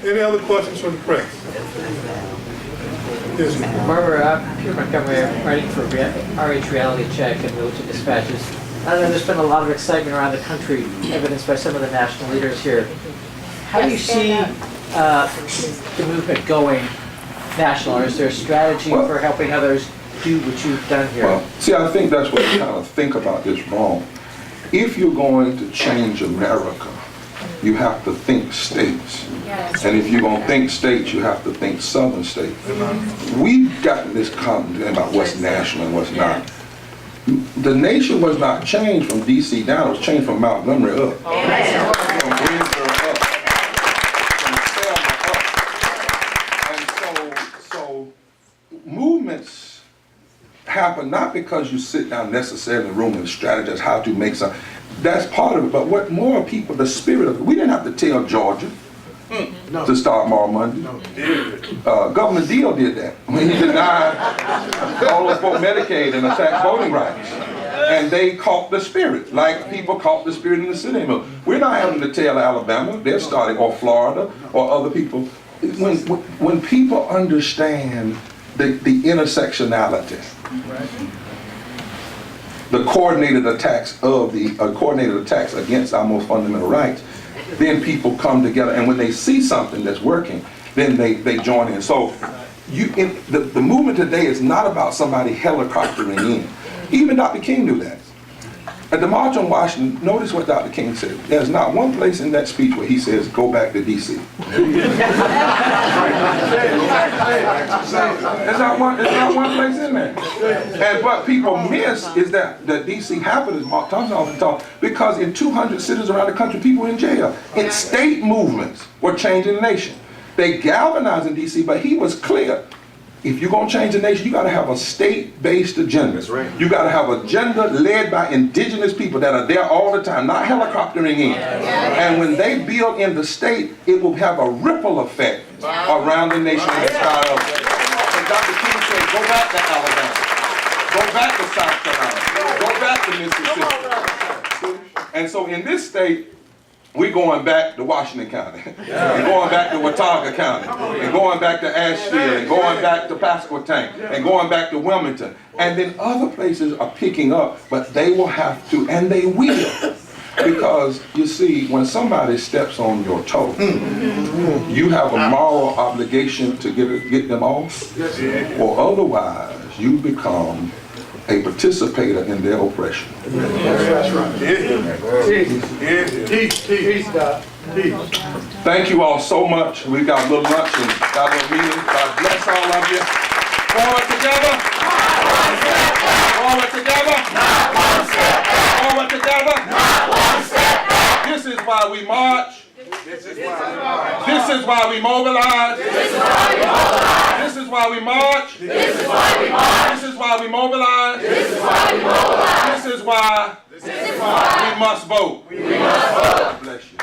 Any other questions from the press? Yes, ma'am. Barber, Peter Montgomery, I'm writing for RH Reality Check and Militant Dispatches. There's been a lot of excitement around the country, evidenced by some of the national leaders here. How do you see the movement going national? Or is there a strategy for helping others do what you've done here? Well, see, I think that's what you kind of think about this wrong. If you're going to change America, you have to think states. And if you're going to think states, you have to think southern states. We've gotten this content about what's national and what's not. The nation was not changed from D.C. down, it was changed from Montgomery up. From Greensboro up. From Selma up. And so movements happen not because you sit down necessarily in the room and strategize how to make something. That's part of it, but what more people, the spirit of it, we didn't have to tell Georgia to start tomorrow Monday. Governor Deal did that when he denied all those folk Medicaid and attacked voting rights. And they caught the spirit, like people caught the spirit in the city. We're not having to tell Alabama, they're starting, or Florida, or other people. When people understand the intersectionality, the coordinated attacks against our most fundamental rights, then people come together, and when they see something that's working, then they join in. So the movement today is not about somebody helicoptering in. Even Dr. King knew that. At the March on Washington, notice what Dr. King said. There's not one place in that speech where he says, go back to D.C. There's not one place in there. And what people miss is that D.C. happened, as Mark Thompson often talked, because in 200 cities around the country, people were in jail. And state movements were changing the nation. They galvanized in D.C., but he was clear. If you're going to change the nation, you got to have a state-based agenda. That's right. You got to have an agenda led by indigenous people that are there all the time, not helicoptering in. And when they build in the state, it will have a ripple effect around the nation and start up. And Dr. King said, go back to Alabama, go back to South Carolina, go back to Mississippi. And so in this state, we're going back to Washington County, and going back to Watauga County, and going back to Asheville, and going back to Pasquotank, and going back to Wilmington. And then other places are picking up, but they will have to, and they will. Because, you see, when somebody steps on your toe, you have a moral obligation to get them off, or otherwise you become a participator in their oppression. That's right. Thank you all so much. We got a little lunch and got a little meeting. God bless all of you. Forward together. Forward together. Forward together. This is why we march. This is why we mobilize. This is why we march. This is why we mobilize. This is why we must vote. God bless you.